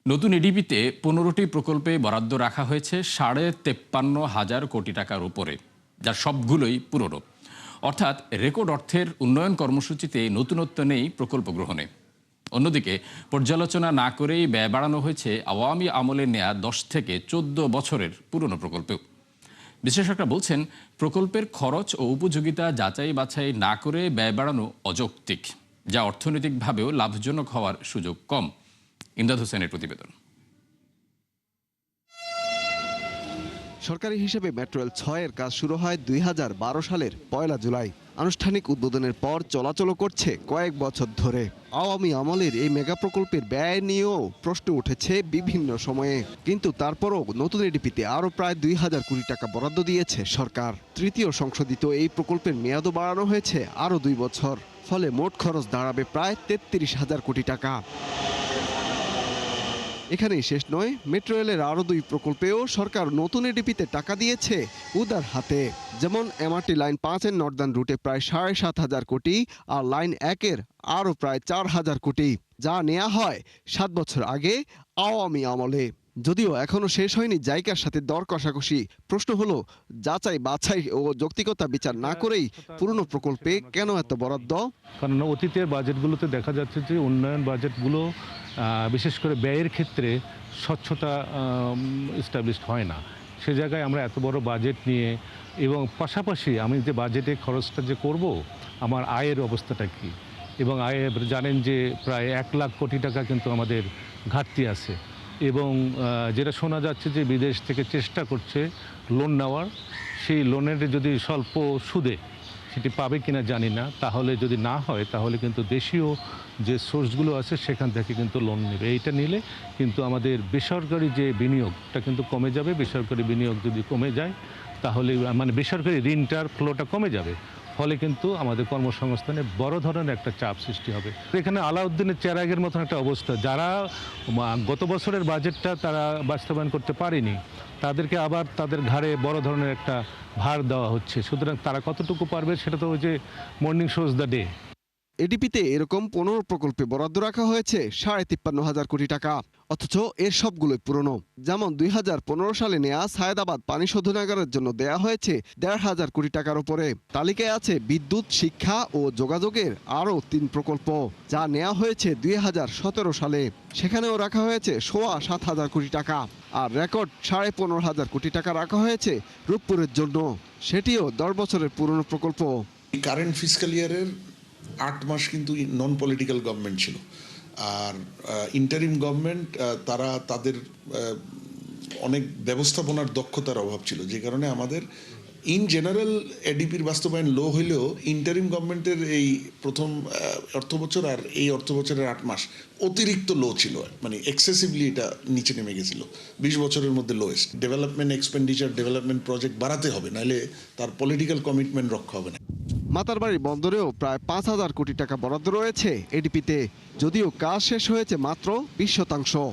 নতুন এডিবিতে ১৫টি প্রকল্পে বরাদ্দ রাখা হয়েছে ৫৩,৫০০ কোটি টাকার উপরে, যার সবগুলোই পুরনো। অর্থাৎ রেকর্ড অর্থের উন্নয়ন কর্মসূচিতে নতুনত্ব নেই প্রকল্প গ্রহণে। অন্যদিকে পর্যালোচনা না করেই ব্যয় বাড়ানো হয়েছে আওয়ামী আমলে নেয়া ১০ থেকে ১৪ বছরের পুরনো প্রকল্পেও। বিশ্লেষকরা বলছেন, প্রকল্পের খরচ ও উপযোগিতা যাচাই বাছাই না করে ব্যয় বাড়ানো অযৌক্তিক, যা অর্থনৈতিকভাবেও লাভজনক হওয়ার সুযোগ কম। ইমদাদ হোসেনের প্রতিবেদন। সরকারি হিসেবে মেট্রো রেল ৬ এর কাজ শুরু হয় ২০১২ সালের ১ জুলাই। আনুষ্ঠানিক উদ্বোধনের পর চলাচল করছে কয়েক বছর ধরে। আওয়ামী আমলের এই মেগা প্রকল্পের ব্যয় নিয়েও প্রশ্ন উঠেছে বিভিন্ন সময়ে, কিন্তু তারপরও নতুন এডিপিতে আরও প্রায় ২,০০০ কোটি টাকা বরাদ্দ দিয়েছে সরকার। তৃতীয় সংশোধিত এই প্রকল্পের মেয়াদও বাড়ানো হয়েছে আরও ২ বছর। ফলে মোট খরচ দাঁড়াবে প্রায় ৩৩,০০০ কোটি টাকা। এখানেই শেষ নয়, মেট্রো রেলের আরও ২ প্রকল্পেও সরকার নতুন এডিপিতে টাকা দিয়েছে উদার হাতে। যেমন এমআরটি লাইন ৫-এর নর্দার্ন রুটে প্রায় ৭,৫০০ কোটি আর লাইন ১-এর আরও প্রায় ৪,০০০ কোটি, যা নেওয়া হয় ৭ বছর আগে আওয়ামী আমলে। যদিও এখনো শেষ হয়নি জায়গার সাথে দর কষাকষি। প্রশ্ন হলো, যাচাই বাছাই ও যৌক্তিকতা বিচার না করেই পুরনো প্রকল্পে কেন এত বরাদ্দ? কারণ অতীতের বাজেটগুলোতে দেখা যাচ্ছে যে উন্নয়ন বাজেটগুলো বিশেষ করে ব্যয়ের ক্ষেত্রে স্বচ্ছতা এস্টাবলিশড হয় না। সে জায়গায় আমরা এত বড় বাজেট নিয়ে এবং পাশাপাশি আমি যে বাজেটে খরচটা যে করব, আমার আয়ের অবস্থাটা কী, এবং আয়ে জানেন যে প্রায় ১,০০,০০০ কোটি টাকা কিন্তু আমাদের ঘাটতি আছে। এবং যেটা শোনা যাচ্ছে যে বিদেশ থেকে চেষ্টা করছে লোন নেওয়ার, সেই লোনের যদি স্বল্প সুদে সেটি পাবে কিনা জানি না। তাহলে যদি না হয় তাহলে কিন্তু দেশীয় যে সোর্সগুলো আছে সেখান থেকে কিন্তু লোন নেবে। এইটা নিলে কিন্তু আমাদের বেসরকারি যে বিনিয়োগটা কিন্তু কমে যাবে। বেসরকারি বিনিয়োগ যদি কমে যায় তাহলে মানে বেসরকারি ঋণটার ফ্লোটা কমে যাবে। ফলে কিন্তু আমাদের কর্মসংস্থানে বড় ধরনের একটা চাপ সৃষ্টি হবে। এখানে আলাউদ্দিনের চেরাগের মতন একটা অবস্থা, যারা গত বছরের বাজেটটা তারা বাস্তবায়ন করতে পারেনি, তাদেরকে আবার তাদের ঘাড়ে বড় ধরনের একটা ভার দেওয়া হচ্ছে। সুতরাং তারা কতটুকু পারবে সেটা তো ওই যে মর্নিং শোজ দ্য ডে। এডিপিতে এরকম ১৫ প্রকল্পে বরাদ্দ রাখা হয়েছে ৫৩,৫০০ কোটি টাকা, অথচ এর সবগুলোই পুরনো। যেমন ২০১৫ সালে নেয়া সায়েদাবাদ পানি শোধনাগারের জন্য দেয়া হয়েছে ১,৫০০ কোটি টাকার উপরে। তালিকায় আছে বিদ্যুৎ, শিক্ষা ও যোগাযোগের আরও ৩ প্রকল্প, যা নেওয়া হয়েছে ২০১৭ সালে। সেখানেও রাখা হয়েছে ৭,৫০০ কোটি টাকা। আর রেকর্ড ১৫,৫০০ কোটি টাকা রাখা হয়েছে রূপপুরের জন্য, সেটিও ১০ বছরের পুরনো প্রকল্প। কারেন্ট ফিসক্যাল ইয়ারের ৮ মাস কিন্তু নন পলিটিক্যাল গভর্নমেন্ট ছিল, আর ইন্টারিম গভর্নমেন্ট তারা তাদের অনেক ব্যবস্থাপনার দক্ষতার অভাব ছিল, যে কারণে আমাদের ইন জেনারেল এডিপির বাস্তবায়ন লো হইলেও ইন্টারিম গভর্নমেন্টের এই প্রথম অর্থ বছর আর এই অর্থ বছরের ৮ মাস অতিরিক্ত লো ছিল, মানে এক্সেসিভলি এটা নিচে নেমে গেছিল। ২০ বছরের মধ্যে lowest. Development expenditure, development project বাড়াতে হবে, নাহলে তার পলিটিক্যাল কমিটমেন্ট রক্ষা হবে না। মাতারবাড়ি বন্দরেও প্রায় ৫,০০০ কোটি টাকা বরাদ্দ রয়েছে এডিপিতে, যদিও কাজ শেষ হয়েছে মাত্র ২০%।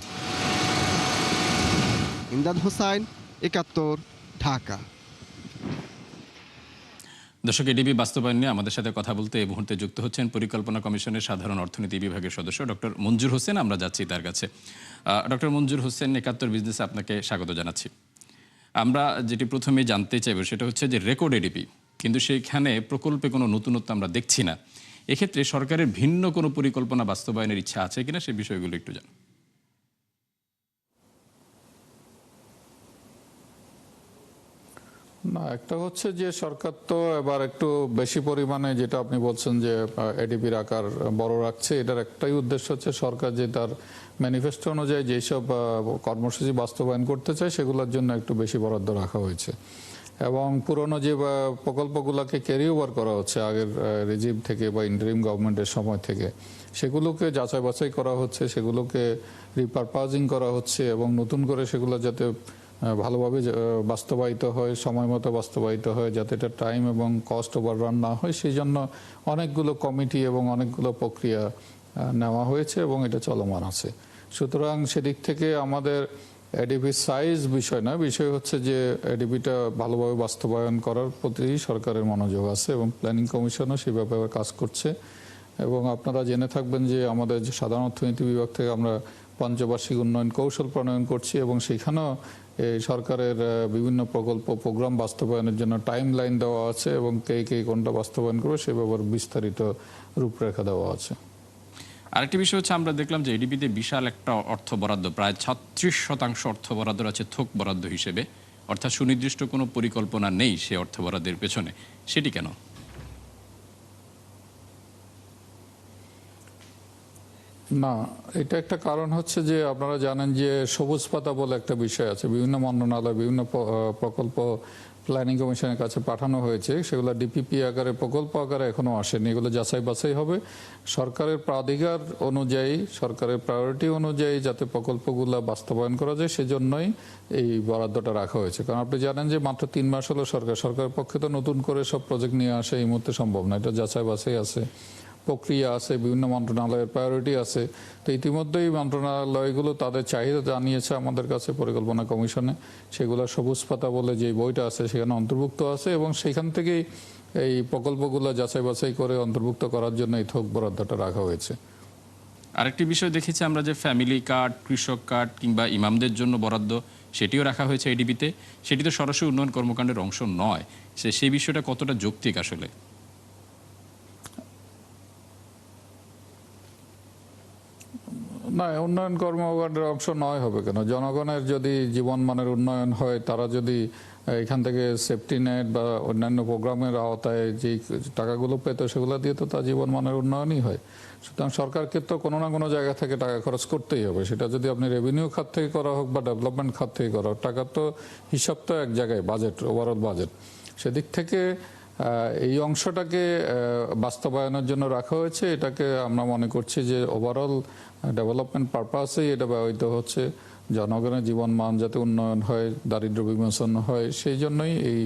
ইমদাদ হোসাইন, ৭১, ঢাকা। দর্শক, এডিবি বাস্তবায়ন নিয়ে আমাদের সাথে কথা বলতে এই মুহূর্তে যুক্ত হচ্ছেন পরিকল্পনা কমিশনের সাধারণ অর্থনীতি বিভাগের সদস্য ডক্টর মঞ্জুর হোসেন। আমরা যাচ্ছি তার কাছে। ডক্টর মঞ্জুর হোসেন, ৭১ বিজনেসে আপনাকে স্বাগত জানাচ্ছি। আমরা যেটি প্রথমে জানতে চাইব সেটা হচ্ছে যে রেকর্ড এডিপি, কিন্তু সেইখানে প্রকল্পে কোনো নতুনত্ব আমরা দেখছি না। এক্ষেত্রে সরকারের ভিন্ন কোনো পরিকল্পনা বাস্তবায়নের ইচ্ছা আছে কিনা, সেই বিষয়গুলো একটু জান। না, একটা হচ্ছে যে সরকার তো এবার একটু বেশি পরিমাণে, যেটা আপনি বলছেন যে এডিপির আকার বড় রাখছে, এটার একটাই উদ্দেশ্য হচ্ছে সরকার যে তার ম্যানিফেস্টো অনুযায়ী যেসব কর্মসূচি বাস্তবায়ন করতে চায় সেগুলোর জন্য একটু বেশি বরাদ্দ রাখা হয়েছে। এবং পুরনো যে প্রকল্পগুলোকে ক্যারি ওভার করা হচ্ছে আগের রেজিম থেকে বা ইন্টারিম গভর্নমেন্টের সময় থেকে, সেগুলোকে যাচাই বাছাই করা হচ্ছে, সেগুলোকে রিপারপাজিং করা হচ্ছে এবং নতুন করে সেগুলো যাতে ভালোভাবে বাস্তবায়িত হয়, সময় মতো বাস্তবায়িত হয়, যাতে এটা টাইম এবং কস্ট ওভাররান না হয়, সেই জন্য অনেকগুলো কমিটি এবং অনেকগুলো প্রক্রিয়া নেওয়া হয়েছে এবং এটা চলমান আছে। সুতরাং সেদিক থেকে আমাদের এডিপির সাইজ বিষয় না, বিষয় হচ্ছে যে এডিপিটা ভালোভাবে বাস্তবায়ন করার প্রতি সরকারের মনোযোগ আছে এবং প্ল্যানিং কমিশনও সেই ব্যাপারে কাজ করছে। এবং আপনারা জেনে থাকবেন যে আমাদের যে সাধারণ অর্থনীতি বিভাগ থেকে আমরা পঞ্চবার্ষিক উন্নয়ন কৌশল প্রণয়ন করছি এবং সেখানেও এই সরকারের বিভিন্ন প্রকল্প প্রোগ্রাম বাস্তবায়নের জন্য টাইম লাইন দেওয়া আছে এবং কে কোনটা বাস্তবায়ন করবে সে ব্যাপারে বিস্তারিত রূপরেখা দেওয়া আছে। আরেকটি বিষয় হচ্ছে, আমরা দেখলাম যে এডিবিতে বিশাল একটা অর্থ বরাদ্দ, প্রায় 36% অর্থ বরাদ্দ আছে থোক বরাদ্দ হিসেবে, অর্থাৎ সুনির্দিষ্ট কোনো পরিকল্পনা নেই সে অর্থ বরাদ্দের পেছনে, সেটি কেন? না, এটা একটা কারণ হচ্ছে যে আপনারা জানেন যে সবুজ পাতা বলে একটা বিষয় আছে, বিভিন্ন মন্ত্রণালয় বিভিন্ন প্রকল্প প্ল্যানিং কমিশনের কাছে পাঠানো হয়েছে, সেগুলো ডিপিপি আকারে প্রকল্প আকারে এখনো আসেনি, এগুলো যাচাই বাছাই হবে সরকারের প্রাধিকার অনুযায়ী, সরকারের প্রায়োরিটি অনুযায়ী যাতে প্রকল্পগুলো বাস্তবায়ন করা যায় সেজন্যই এই বরাদ্দটা রাখা হয়েছে। কারণ আপনি জানেন যে মাত্র 3 মাস হলো সরকারের পক্ষে তো নতুন করে সব প্রজেক্ট নিয়ে আসা এই মুহূর্তে সম্ভব না, এটা যাচাই বাছাই আছে, প্রক্রিয়া আছে, বিভিন্ন মন্ত্রণালয়ের প্রায়োরিটি আছে। তো ইতিমধ্যেই মন্ত্রণালয়গুলো তাদের চাহিদা জানিয়েছে আমাদের কাছে পরিকল্পনা কমিশনে, সেগুলো সবুজ পাতা বলে যে বইটা আছে সেখানে অন্তর্ভুক্ত আছে এবং সেখান থেকেই এই প্রকল্পগুলো যাচাই বাছাই করে অন্তর্ভুক্ত করার জন্য এই থোক বরাদ্দটা রাখা হয়েছে। আরেকটি বিষয় দেখেছি আমরা যে ফ্যামিলি কার্ড, কৃষক কার্ড কিংবা ইমামদের জন্য বরাদ্দ, সেটিও রাখা হয়েছে এডিবিতে। সেটি তো সরাসরি উন্নয়ন কর্মকাণ্ডের অংশ নয়, সেই বিষয়টা কতটা যৌক্তিক আসলে? না, উন্নয়ন কর্মকাণ্ডের অংশ নয় হবে কেন? জনগণের যদি জীবনমানের উন্নয়ন হয়, তারা যদি এখান থেকে সেফটি নেট বা অন্যান্য প্রোগ্রামের আওতায় যে টাকাগুলো পেত সেগুলো দিয়ে তো তার জীবনমানের উন্নয়নই হয়। সুতরাং সরকারকে তো কোনো না কোনো জায়গা থেকে টাকা খরচ করতেই হবে, সেটা যদি আপনি রেভিনিউ খাত থেকে করা হোক বা ডেভেলপমেন্ট খাত থেকে করা হোক, টাকার তো হিসাব তো এক জায়গায়, বাজেট, ওভারঅল বাজেট। সেদিক থেকে এই অংশটাকে বাস্তবায়নের জন্য রাখা হয়েছে। এটাকে আমরা মনে করছি যে ওভারঅল ডেভেলপমেন্ট পারপাসেই এটা ব্যবহৃত হচ্ছে, জনগণের জীবনমান যাতে উন্নয়ন হয়, দারিদ্র্য বিমোচন হয়, সেই জন্যই এই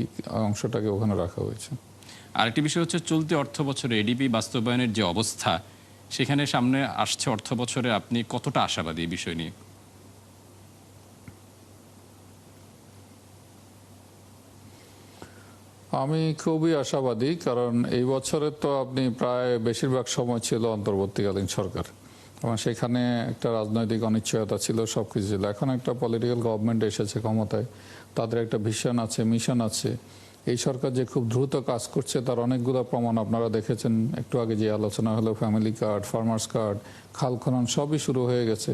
অংশটাকে ওখানে রাখা হয়েছে। আরেকটি বিষয় হচ্ছে, চলতি অর্থ বছরে এডিপি বাস্তবায়নের যে অবস্থা, সেখানে সামনে আসছে অর্থ বছরে আপনি কতটা আশাবাদী এই বিষয় নিয়ে? আমি খুবই আশাবাদী, কারণ এই বছরে তো আপনি প্রায় বেশিরভাগ সময় ছিল অন্তর্বর্তীকালীন সরকার এবং সেখানে একটা রাজনৈতিক অনিশ্চয়তা ছিল, সবকিছু ছিল। এখন একটা পলিটিক্যাল গভর্নমেন্ট এসেছে ক্ষমতায়, তাদের একটা ভিশন আছে, মিশন আছে। এই সরকার যে খুব দ্রুত কাজ করছে তার অনেকগুলো প্রমাণ আপনারা দেখেছেন। একটু আগে যে আলোচনা হলো, ফ্যামিলি কার্ড, ফার্মার্স কার্ড, খাল খনন সবই শুরু হয়ে গেছে।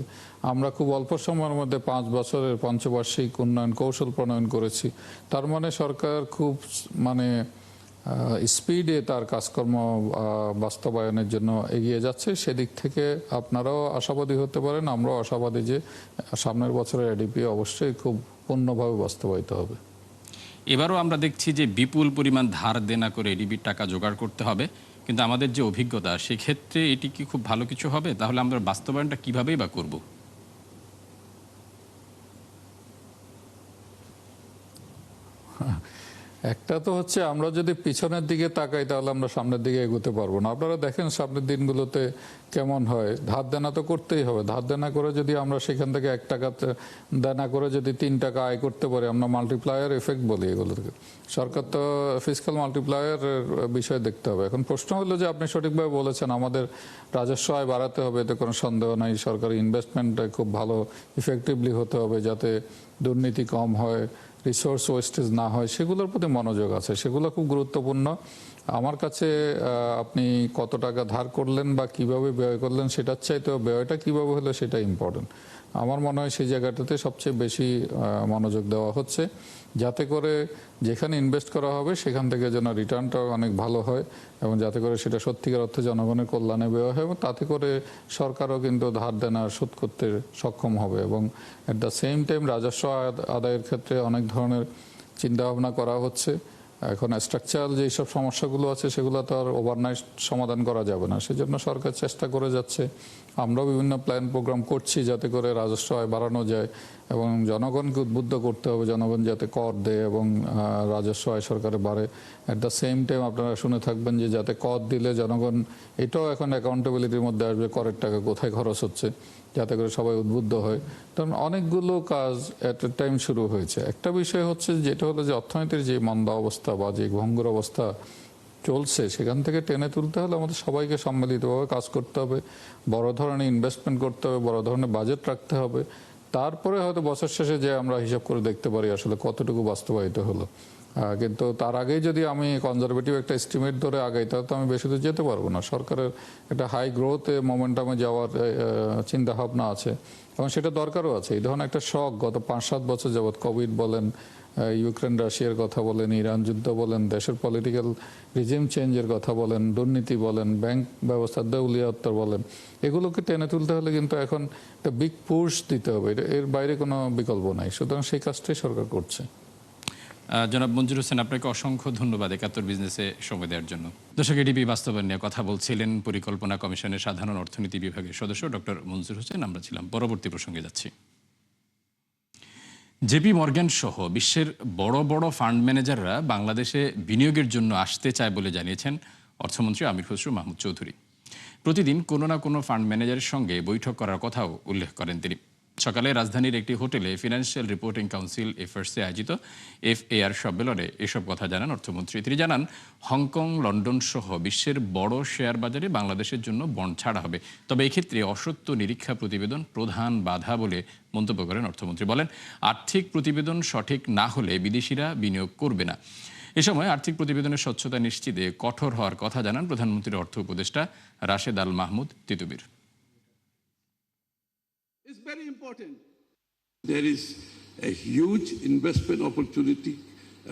আমরা খুব অল্প সময়ের মধ্যে 5 বছরের পঞ্চবার্ষিক উন্নয়ন কৌশল প্রণয়ন করেছি। তার মানে সরকার খুব স্পিডে তার কাজকর্ম বাস্তবায়নের জন্য এগিয়ে যাচ্ছে। সেদিক থেকে আপনারাও আশাবাদী হতে পারেন, আমরাও আশাবাদী যে সামনের বছরের এডিপি অবশ্যই খুব পূর্ণভাবে বাস্তবায়িত হবে। এবারও আমরা দেখছি যে বিপুল পরিমাণ ধার দেনা করে এডিবির টাকা জোগাড় করতে হবে, কিন্তু আমাদের যে অভিজ্ঞতা, সেক্ষেত্রে এটি কি খুব ভালো কিছু হবে? তাহলে আমরা বাস্তবায়নটা কিভাবেই বা করব? একটা তো হচ্ছে, আমরা যদি পিছনের দিকে তাকাই তাহলে আমরা সামনের দিকে এগোতে পারবো না। আপনারা দেখেন সামনের দিনগুলোতে কেমন হয়। ধার দেনা তো করতেই হবে। ধার দেনা করে যদি আমরা সেখান থেকে 1 টাকা দেনা করে যদি 3 টাকা আয় করতে পারি, আমরা মাল্টিপ্লায়ার এফেক্ট বলি এগুলোকে। সরকার তো ফিসক্যাল মাল্টিপ্লায়ার বিষয় দেখতে হবে। এখন প্রশ্ন হলো যে, আপনি সঠিকভাবে বলেছেন, আমাদের রাজস্ব আয় বাড়াতে হবে, এতে কোনো সন্দেহ নাই। সরকারি ইনভেস্টমেন্টটা খুব ভালো ইফেক্টিভলি হতে হবে, যাতে দুর্নীতি কম হয়, রিসোর্স ওয়েস্টেজ না হয়, সেগুলোর প্রতি মনোযোগ আছে, সেগুলো খুব গুরুত্বপূর্ণ। আমার কাছে আপনি কত টাকা ধার করলেন বা কিভাবে ব্যয় করলেন সেটার চাইতেও ব্যয়টা কিভাবে হলো সেটা ইম্পর্টেন্ট। আমার মনে হয় সেই জায়গাটাতে সবচেয়ে বেশি মনোযোগ দেওয়া হচ্ছে, যাতে করে যেখানে ইনভেস্ট করা হবে সেখান থেকে যেন রিটার্নটাও অনেক ভালো হয় এবং যাতে করে সেটা সত্যিকার অর্থে জনগণের কল্যাণে ব্যয় হয় এবং তাতে করে সরকারও কিন্তু ধার দেনা শোধ করতে সক্ষম হবে। এবং অ্যাট দ্য সেম টাইম রাজস্ব আদায়ের ক্ষেত্রে অনেক ধরনের চিন্তাভাবনা করা হচ্ছে। এখন স্ট্রাকচারাল যেসব সমস্যাগুলো আছে সেগুলো তো আর ওভারনাইট সমাধান করা যাবে না, সেজন্য সরকার চেষ্টা করে যাচ্ছে। আমরাও বিভিন্ন প্ল্যান প্রোগ্রাম করছি যাতে করে রাজস্ব আয় বাড়ানো যায় এবং জনগণকে উদ্বুদ্ধ করতে হবে, জনগণ যাতে কর দেয় এবং রাজস্ব আয় সরকারে বাড়ে। অ্যাট দ্য সেম টাইম আপনারা শুনে থাকবেন যে যাতে কর দিলে জনগণ, এটাও এখন অ্যাকাউন্টেবিলিটির মধ্যে আসবে, করের টাকা কোথায় খরচ হচ্ছে, যাতে করে সবাই উদ্বুদ্ধ হয়। কারণ অনেকগুলো কাজ অ্যাট এ টাইম শুরু হয়েছে। একটা বিষয় হচ্ছে যেটা হলো যে অর্থনীতির যে মন্দা অবস্থা বা যে ভঙ্গুর অবস্থা, চলছে সেখান থেকে টেনে তুলতে হলে আমাদের সবাইকে সম্মিলিতভাবে কাজ করতে হবে, বড় ধরনের ইনভেস্টমেন্ট করতে হবে, বড় ধরনের বাজেট রাখতে হবে। তারপরে হয়তো বছর শেষে যে আমরা হিসাব করে দেখতে পারি আসলে কতটুকু বাস্তবায়িত হলো। কিন্তু তার আগেই যদি আমি কনজারভেটিভ একটা এস্টিমেট ধরে আগাই তাহলে তো আমি বেশি দূর যেতে পারবো না। সরকারের একটা হাই গ্রোথে মোমেন্টামে যাওয়ার চিন্তা ভাবনা আছে এবং সেটা দরকারও আছে। এই ধরনের একটা শক গত 5-7 বছর যাবৎ, কোভিড বলেন, ইউক্রেন রাশিয়ার কথা বলেন, ইরান যুদ্ধ বলেন, দেশের পলিটিক্যাল রিজিম চেঞ্জের কথা বলেন, দুর্নীতি বলেন, ব্যাংক ব্যবস্থার দেউলিয়াত্তর বলেন, এগুলোকে টেনে তুলতে হলে কিন্তু এখন একটা বিগ পুশ দিতে হবে, এর বাইরে কোনো বিকল্প নাই। সুতরাং সেই কাজটাই সরকার করছে। জনাব মঞ্জুর হোসেন, আপনাকে অসংখ্য ধন্যবাদ ৭১ বিজনেসে সময় দেওয়ার জন্য। দর্শক, এডিপি বাস্তবায়ন নিয়ে কথা বলছিলেন পরিকল্পনা কমিশনের সাধারণ অর্থনীতি বিভাগের সদস্য ডক্টর মঞ্জুর হোসেন। আমরা ছিলাম পরবর্তী প্রসঙ্গে যাচ্ছি। জেপি মর্গ্যান সহ বিশ্বের বড় বড় ফান্ড ম্যানেজাররা বাংলাদেশে বিনিয়োগের জন্য আসতে চায় বলে জানিয়েছেন অর্থমন্ত্রী আমির খসরু মাহমুদ চৌধুরী। প্রতিদিন কোনো না কোনো ফান্ড ম্যানেজারের সঙ্গে বৈঠক করার কথাও উল্লেখ করেন তিনি। সকালে রাজধানীর একটি হোটেলে ফিনান্সিয়াল রিপোর্টিং কাউন্সিল এফআরসি আয়োজিত FAR সম্মেলনে এসব কথা জানান অর্থমন্ত্রী। তিনি জানান, হংকং, লন্ডন সহ বিশ্বের বড় শেয়ার বাজারে বাংলাদেশের জন্য বন্ড ছাড়া হবে, তবে এক্ষেত্রে অসত্য নিরীক্ষা প্রতিবেদন প্রধান বাধা বলে মন্তব্য করেন অর্থমন্ত্রী। বলেন, আর্থিক প্রতিবেদন সঠিক না হলে বিদেশিরা বিনিয়োগ করবে না। এ সময় আর্থিক প্রতিবেদনের স্বচ্ছতা নিশ্চিতে কঠোর হওয়ার কথা জানান প্রধানমন্ত্রীর অর্থ উপদেষ্টা Rashed Al Mahmud Titumir. It's very important. There is a huge investment opportunity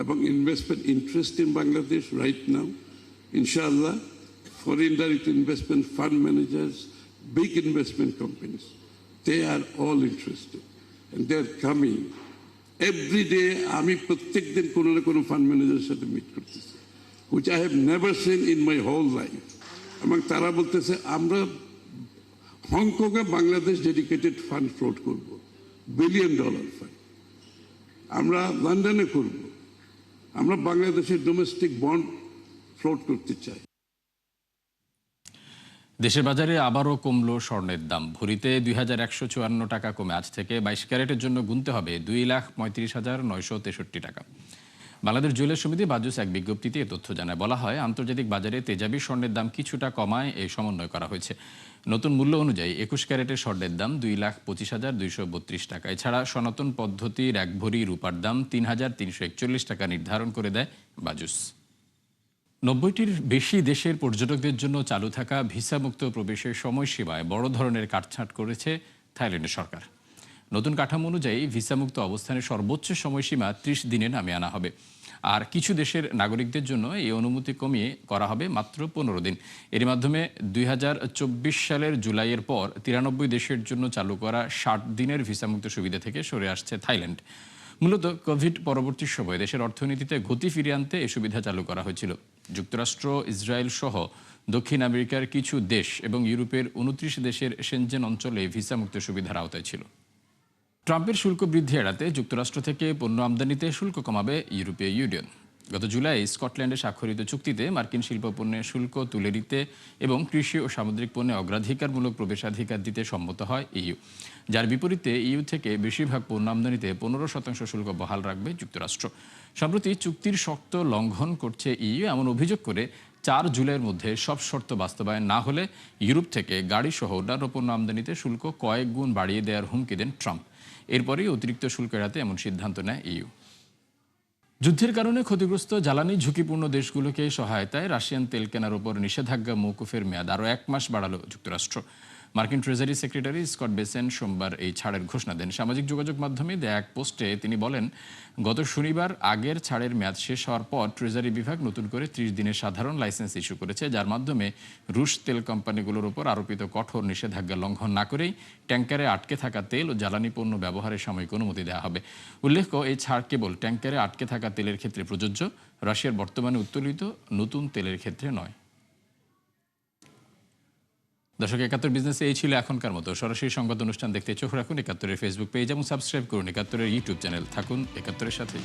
among investment interest in Bangladesh right now. Inshallah, foreign direct investment fund managers, big investment companies, they are all interested and they're coming. Every day, আমি প্রত্যেক দিন কোনো না কোনো fund ম্যানেজারের সাথে meet করতেছি, which I have never seen in my whole life. এবং তারা বলতেছে, আমরা হংকংয়ে বাংলাদেশ ডেডিকেটেড ফান্ড ফ্লোট করব, $1 বিলিয়ন ফান্ড। আমরা লন্ডনে করব, আমরা বাংলাদেশের ডোমেস্টিক বন্ড ফ্লোট করতে চাই। দেশের বাজারে আবারও কমলো স্বর্ণের দাম। ভরিতে 2154 টাকা কমে আজ থেকে 22 ক্যারেটের জন্য গুনতে হবে 2,35,963 টাকা। বাংলাদেশ জুয়েলার্স সমিতি বাজুস এক বিজ্ঞপ্তিতে এ তথ্য জানায়। বলা হয়, আন্তর্জাতিক বাজারে তেজাবি স্বর্ণের দাম কিছুটা কমায় এই সমন্বয় করা হয়েছে। নতুন মূল্য অনুযায়ী 21 ক্যারেটের স্বর্ণের দাম 2,25,232 টাকা। এছাড়া সনাতন পদ্ধতির 1 ভরি রূপার দাম 3,341 টাকা নির্ধারণ করে দেয় বাজুস। 90টির বেশি দেশের পর্যটকদের জন্য চালু থাকা ভিসামুক্ত প্রবেশের সময়সীমায় বড় ধরনের কাটছাঁট করেছে থাইল্যান্ডের সরকার। নতুন কাঠামো অনুযায়ী ভিসামুক্ত অবস্থানের সর্বোচ্চ সময়সীমা 30 দিনে নামিয়ে আনা হবে। আর কিছু দেশের নাগরিকদের জন্য এই অনুমতি কমিয়ে করা হবে মাত্র 15 দিন। এর মাধ্যমে 2024 সালের জুলাইয়ের পর 93 দেশের জন্য চালু করা 60 দিনের ভিসামুক্ত সুবিধা থেকে সরে আসছে থাইল্যান্ড। মূলত কোভিড পরবর্তী সময়ে দেশের অর্থনীতিতে গতি ফিরিয়ে আনতে এই সুবিধা চালু করা হয়েছিল। যুক্তরাষ্ট্র, ইসরায়েল সহ দক্ষিণ আমেরিকার কিছু দেশ এবং ইউরোপের 29 দেশের সেনজেন অঞ্চলে ভিসামুক্ত সুবিধার আওতায় ছিল। ট্রাম্পের শুল্ক বৃদ্ধি এড়াতে যুক্তরাষ্ট্র থেকে পণ্য আমদানিতে শুল্ক কমাবে ইউরোপীয় ইউনিয়ন। গত জুলাই স্কটল্যান্ডে স্বাক্ষরিত চুক্তিতে মার্কিন শিল্প পণ্যের শুল্ক তুলে দিতে এবং কৃষি ও সামুদ্রিক পণ্যে অগ্রাধিকারমূলক প্রবেশাধিকার দিতে সম্মত হয় ইইউ। যার বিপরীতে ইইউ থেকে বেশিরভাগ পণ্য আমদানিতে 15% শুল্ক বহাল রাখবে যুক্তরাষ্ট্র। সম্প্রতি চুক্তির শর্ত লঙ্ঘন করছে ইইউ এমন অভিযোগ করে 4 জুলাইয়ের মধ্যে সব শর্ত বাস্তবায়ন না হলে ইউরোপ থেকে গাড়িসহ অন্যান্য পণ্য আমদানিতে শুল্ক কয়েক গুণ বাড়িয়ে দেওয়ার হুমকি দেন ট্রাম্প। এরপরই অতিরিক্ত শুল্ক এড়াতে এমন সিদ্ধান্ত নেয় ইইউ। যুদ্ধের কারণে ক্ষতিগ্রস্ত জ্বালানি ঝুঁকিপূর্ণ দেশগুলোকে সহায়তায় রাশিয়ান তেল কেনার উপর নিষেধাজ্ঞা মওকুফের মেয়াদ আরও 1 মাস বাড়ালো যুক্তরাষ্ট্র। মার্কিন ট্রেজারি সেক্রেটারি স্কট বেসেন সোমবার এই ছাড়ের ঘোষণা দেন। সামাজিক যোগাযোগ মাধ্যমে দেয়া এক পোস্টে তিনি বলেন, গত শনিবার আগের ছাড়ের মেয়াদ শেষ হওয়ার পর ট্রেজারি বিভাগ নতুন করে 30 দিনের সাধারণ লাইসেন্স ইস্যু করেছে, যার মাধ্যমে রুশ তেল কোম্পানিগুলোর উপর আরোপিত কঠোর নিষেধাজ্ঞা লঙ্ঘন না করেই ট্যাঙ্কারে আটকে থাকা তেল ও জ্বালানি পণ্য ব্যবহারের সাময়িক অনুমতি দেওয়া হবে। উল্লেখ্য, এই ছাড় কেবল ট্যাঙ্কারে আটকে থাকা তেলের ক্ষেত্রে প্রযোজ্য, রাশিয়ার বর্তমানে উত্তোলিত নতুন তেলের ক্ষেত্রে নয়। দর্শক, ৭১ বিজনেসে এই ছিল এখনকার মতো। সরাসরি সংবাদ অনুষ্ঠান দেখতে চোখ রাখুন ৭১-এর ফেসবুক পেজ এবং সাবস্ক্রাইব করুন ৭১-এর ইউটিউব চ্যানেল। থাকুন ৭১-এর সাথেই।